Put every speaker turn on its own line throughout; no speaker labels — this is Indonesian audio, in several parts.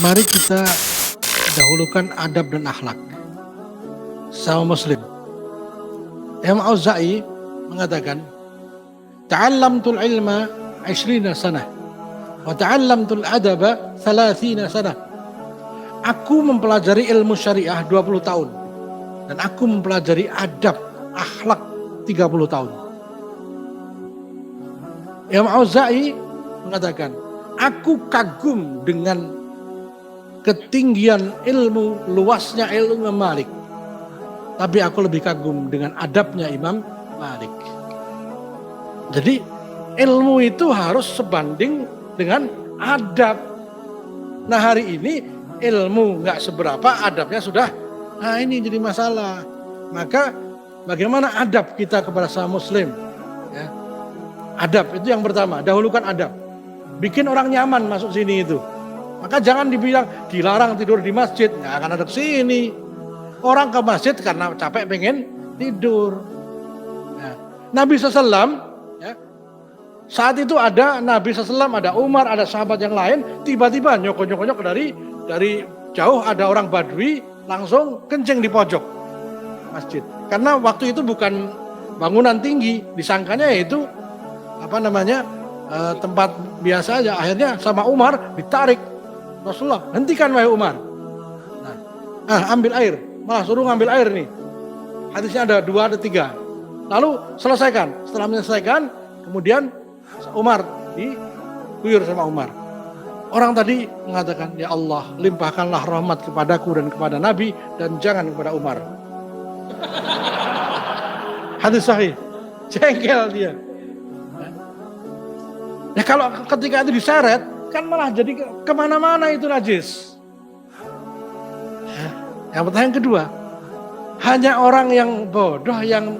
Mari kita dahulukan adab dan akhlak sama muslim. Imam Auza'i mengatakan, ta'allamtul ilma 20 sanah wa ta'allamtul adaba 30 sanah. Aku mempelajari ilmu syariah 20 tahun dan aku mempelajari adab, akhlak 30 tahun. Imam Auza'i mengatakan, aku kagum dengan ketinggian ilmu, luasnya ilmu Imam Malik. Tapi aku lebih kagum dengan adabnya Imam Malik. Jadi ilmu itu harus sebanding dengan adab. Nah hari ini ilmu nggak seberapa, adabnya sudah. Nah ini jadi masalah. Maka bagaimana adab kita kepada sama muslim? Ya. Adab itu yang pertama, dahulukan adab. Bikin orang nyaman masuk sini itu. Maka jangan dibilang dilarang tidur di masjid, nggak akan ada kesini. Orang ke masjid karena capek pengen tidur. Ya. Nabi SAW, ya, saat itu ada Nabi SAW, ada Umar, ada sahabat yang lain, tiba-tiba nyokok-nyokok dari jauh ada orang Badui langsung kencing di pojok masjid. Karena waktu itu bukan bangunan tinggi, disangkanya yaitu tempat biasa aja. Akhirnya sama Umar ditarik. Rasulullah, hentikan wahai Umar. Ambil air, malah suruh ngambil air nih. Hadisnya ada 2 ada 3. Lalu selesaikan. Setelah menyelesaikan, kemudian Umar diguyur sama Umar. Orang tadi mengatakan, ya Allah, limpahkanlah rahmat kepadaku dan kepada Nabi dan jangan kepada Umar. Hadis sahih. Jengkel dia. Ya kalau ketika itu diseret, kan malah jadi kemana-mana itu najis. Yang pertanyaan kedua, hanya orang yang bodoh yang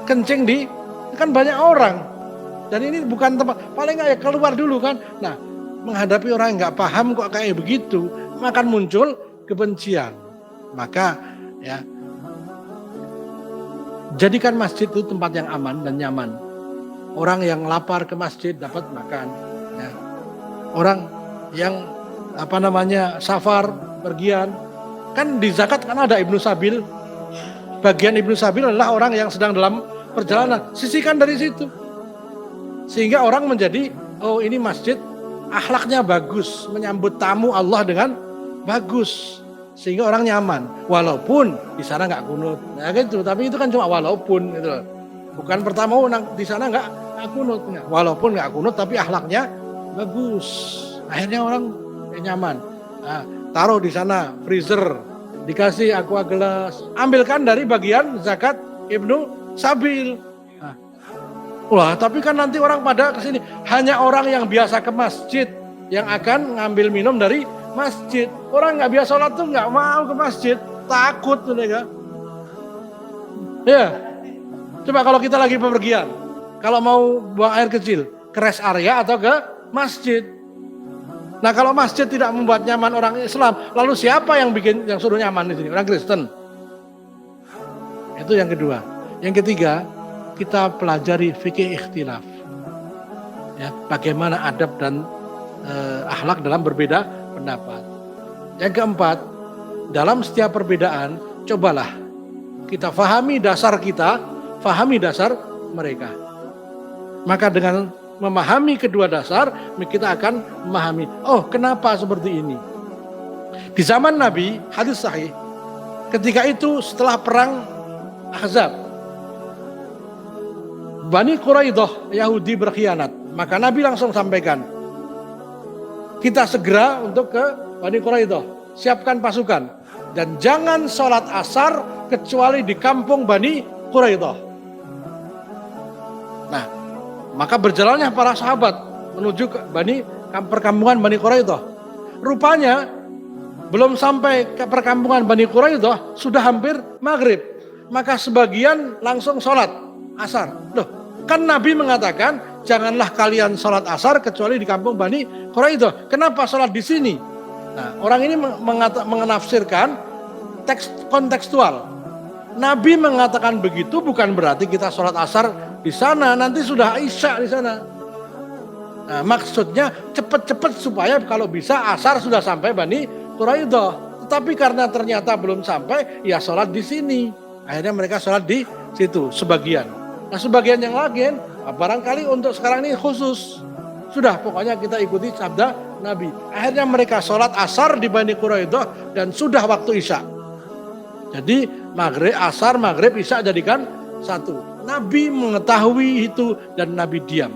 kencing di, kan banyak orang. Dan ini bukan tempat, paling nggak ya keluar dulu kan. Nah, menghadapi orang yang nggak paham kok kayak begitu, akan muncul kebencian. Maka ya, jadikan masjid itu tempat yang aman dan nyaman. Orang yang lapar ke masjid dapat makan. Ya. Orang yang safar, pergian, kan di zakat kan ada Ibnu Sabil. Bagian Ibnu Sabil adalah orang yang sedang dalam perjalanan. Sisihkan dari situ. Sehingga orang menjadi, oh ini masjid akhlaknya bagus, menyambut tamu Allah dengan bagus. Sehingga orang nyaman. Walaupun di sana nggak kunut. Nah gitu, tapi itu kan cuma walaupun gitu. Bukan pertama di sana nggak kunut. Walaupun nggak kunut tapi akhlaknya bagus. Akhirnya orang nyaman. Nah, taruh di sana freezer, dikasih aqua gelas, ambilkan dari bagian zakat Ibnu Sabil. Nah, wah, tapi kan nanti orang pada kesini. Hanya orang yang biasa ke masjid yang akan ngambil minum dari masjid. Orang nggak biasa sholat tuh nggak mau ke masjid, takut tuh ya. Ya, coba kalau kita lagi bepergian, kalau mau buang air kecil, ke rest area atau ke masjid. Nah kalau masjid tidak membuat nyaman orang Islam, lalu siapa yang suruh nyaman di sini? Orang Kristen. Itu yang kedua. Yang ketiga, kita pelajari fikih ikhtilaf. Ya, bagaimana adab dan akhlak dalam berbeda pendapat. Yang keempat, dalam setiap perbedaan, cobalah kita fahami dasar kita, fahami dasar mereka. Maka dengan memahami kedua dasar, kita akan memahami, oh kenapa seperti ini. Di zaman Nabi, hadis sahih, ketika itu setelah perang Ahzab, Bani Quraidah, Yahudi berkhianat. Maka Nabi langsung sampaikan, kita segera untuk ke Bani Quraidah, siapkan pasukan. Dan jangan sholat asar kecuali di kampung Bani Quraidah. Nah, maka berjalannya para sahabat menuju ke perkampungan Bani Quraidah. Rupanya belum sampai ke perkampungan Bani Quraidah sudah hampir maghrib. Maka sebagian langsung sholat asar. Loh, kan Nabi mengatakan janganlah kalian sholat asar kecuali di kampung Bani Quraidah. Kenapa sholat di sini? Nah, orang ini menafsirkan teks kontekstual. Nabi mengatakan begitu bukan berarti kita sholat asar di sana, nanti sudah Isya di sana. Nah, maksudnya cepat-cepat supaya kalau bisa asar sudah sampai Bani Quraidah. Tetapi karena ternyata belum sampai, ya sholat di sini. Akhirnya mereka sholat di situ sebagian. Nah, sebagian yang lain barangkali untuk sekarang ini khusus. Sudah, pokoknya kita ikuti sabda Nabi. Akhirnya mereka sholat asar di Bani Quraidah dan sudah waktu isya. Jadi maghrib, asar, maghrib, isya jadikan satu. Nabi mengetahui itu dan Nabi diam.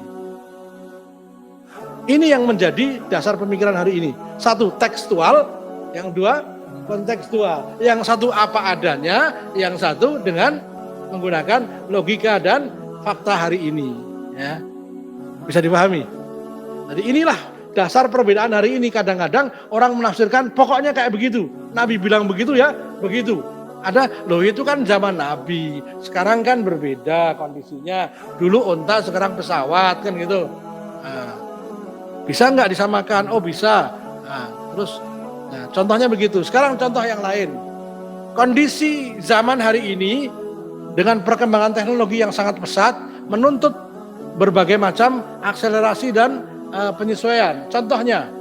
Ini yang menjadi dasar pemikiran hari ini. Satu, tekstual. Yang dua, kontekstual. Yang satu apa adanya, yang satu dengan menggunakan logika dan fakta hari ini. Ya. Bisa dipahami? Jadi inilah dasar perbedaan hari ini. Kadang-kadang orang menafsirkan pokoknya kayak begitu. Nabi bilang begitu ya, begitu. Ada, loh itu kan zaman Nabi. Sekarang kan berbeda kondisinya. Dulu unta, sekarang pesawat kan gitu. Nah, bisa nggak disamakan? Oh bisa. Nah, terus contohnya begitu. Sekarang contoh yang lain. Kondisi zaman hari ini dengan perkembangan teknologi yang sangat pesat menuntut berbagai macam akselerasi dan penyesuaian. Contohnya,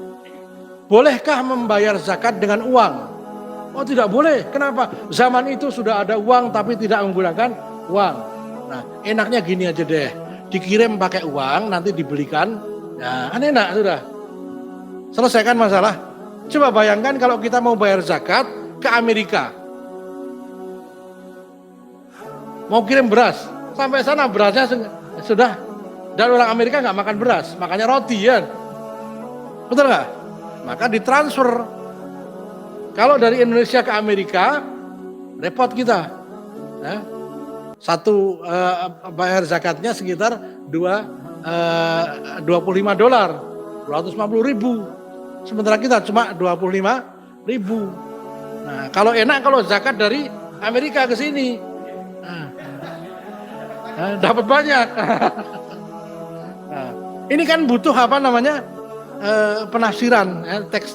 bolehkah membayar zakat dengan uang? Oh tidak boleh. Kenapa? Zaman itu sudah ada uang tapi tidak menggunakan uang. Nah enaknya gini aja deh. Dikirim pakai uang nanti dibelikan. Nah, kan enak sudah. Selesaikan masalah. Coba bayangkan kalau kita mau bayar zakat ke Amerika. Mau kirim beras. Sampai sana berasnya sudah. Dan orang Amerika nggak makan beras. Makanya roti ya. Betul nggak? Maka ditransfer. Kalau dari Indonesia ke Amerika, repot kita. Nah, satu bayar zakatnya sekitar 25 dolar, 250.000. Sementara kita cuma 25.000. Nah, kalau enak kalau zakat dari Amerika ke sini, dapat banyak. Nah, ini kan butuh apa namanya penafsiran teks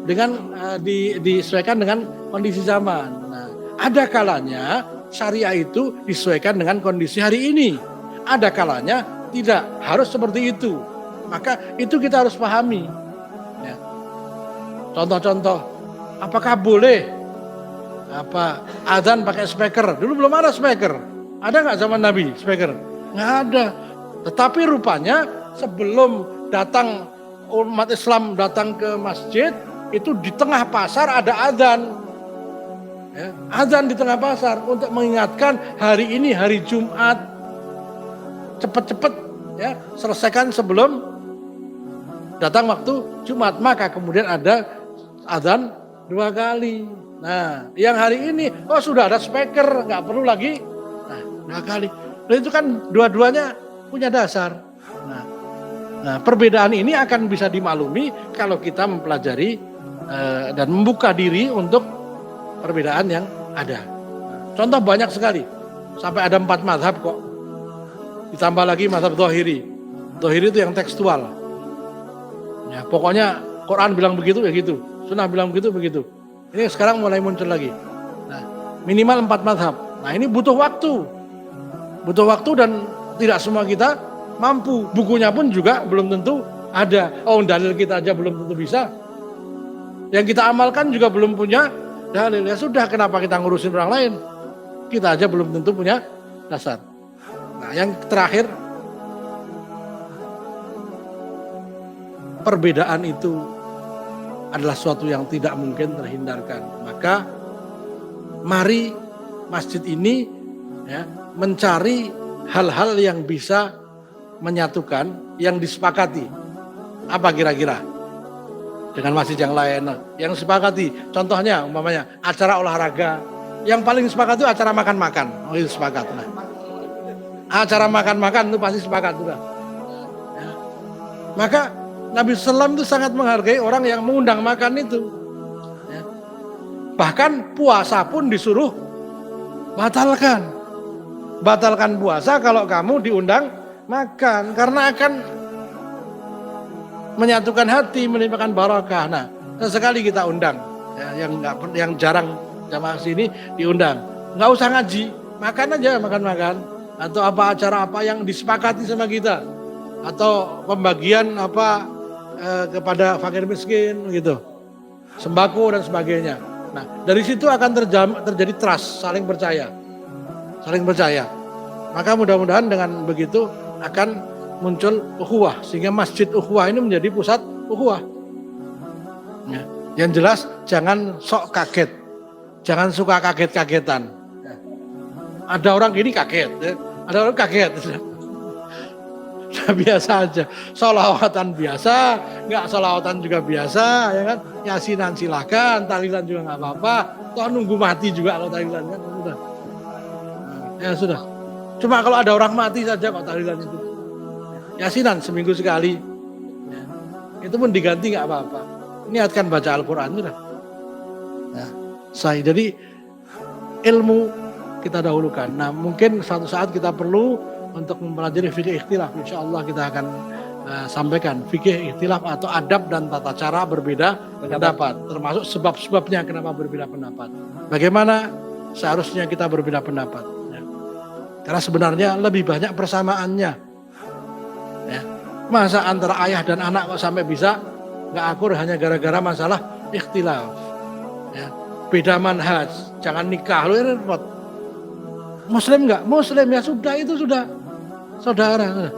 dengan disesuaikan dengan kondisi zaman. Nah, ada kalanya syariah itu disesuaikan dengan kondisi hari ini. Ada kalanya tidak harus seperti itu. Maka itu kita harus pahami. Ya. Contoh-contoh, apakah boleh azan pakai speaker? Dulu belum ada speaker. Ada nggak zaman Nabi speaker? Nggak ada. Tetapi rupanya sebelum datang umat Islam datang ke masjid, itu di tengah pasar ada azan. Ya, azan di tengah pasar untuk mengingatkan hari ini hari Jumat. Cepat-cepat ya, selesaikan sebelum datang waktu Jumat. Maka kemudian ada azan 2 kali. Nah, yang hari ini sudah ada speaker, nggak perlu lagi. Nah, 2 kali. Dan itu kan dua-duanya punya dasar. Nah, perbedaan ini akan bisa dimaklumi kalau kita mempelajari dan membuka diri untuk perbedaan yang ada. Contoh banyak sekali. Sampai ada 4 mazhab kok. Ditambah lagi mazhab Dhahiri. Dhahiri itu yang tekstual. Ya, pokoknya Quran bilang begitu ya gitu. Sunnah bilang begitu begitu. Ini sekarang mulai muncul lagi. Nah, minimal 4 mazhab. Nah, ini butuh waktu. Butuh waktu dan tidak semua kita mampu. Bukunya pun juga belum tentu ada. Oh, dalil kita aja belum tentu bisa. Yang kita amalkan juga belum punya dalil. Ya sudah, kenapa kita ngurusin orang lain? Kita aja belum tentu punya dasar. Nah, yang terakhir, perbedaan itu adalah suatu yang tidak mungkin terhindarkan. Maka mari masjid ini ya, mencari hal-hal yang bisa menyatukan, yang disepakati. Apa kira-kira? Dengan masjid yang lain. Nah, yang disepakati, contohnya umpamanya acara olahraga. Yang paling sepakat itu acara makan-makan. Oh, itu sepakat. Nah, acara makan-makan itu pasti sepakat juga. Ya. Maka Nabi SAW itu sangat menghargai orang yang mengundang makan itu. Ya. Bahkan puasa pun disuruh batalkan. Batalkan puasa kalau kamu diundang makan. Karena akan menyatukan hati, menimpakan barakah. Nah, sesekali kita undang. Ya, yang jarang jamaah sini diundang. Nggak usah ngaji, makan aja, makan-makan. Atau apa acara apa yang disepakati sama kita. atau pembagian kepada fakir miskin gitu, sembako dan sebagainya. Nah, dari situ akan terjadi trust, saling percaya. Maka mudah-mudahan dengan begitu akan muncul ukhuwah, sehingga masjid ukhuwah ini menjadi pusat ukhuwah. Ya. Yang jelas jangan sok kaget, jangan suka kaget-kagetan. Ya. Ada orang gini kaget, ya. Ada orang kaget. Nah, biasa aja, sholawatan biasa, nggak sholawatan juga biasa, ya kan? Yasinan silakan, tahlilan juga nggak apa-apa. Toh nunggu mati juga kalau tahlilan kan, sudah. Ya sudah. Cuma kalau ada orang mati saja kok tahlilan itu. Yasinan seminggu sekali, ya. Itu pun diganti nggak apa-apa. Niatkan baca Al-Quran sudah. Nah, jadi ilmu kita dahulukan. Nah, mungkin suatu saat kita perlu untuk mempelajari fikih ikhtilaf. Insya Allah kita akan sampaikan fikih ikhtilaf atau adab dan tata cara berbeda pendapat, termasuk sebab-sebabnya kenapa berbeda pendapat. Bagaimana seharusnya kita berbeda pendapat. Ya. Karena sebenarnya lebih banyak persamaannya. Ya. Masa antara ayah dan anak kok sampai bisa nggak akur hanya gara-gara masalah ikhtilaf. Ya. Beda manhaj, jangan nikah, lu repot. Muslim nggak? Muslim, ya sudah, itu sudah saudara.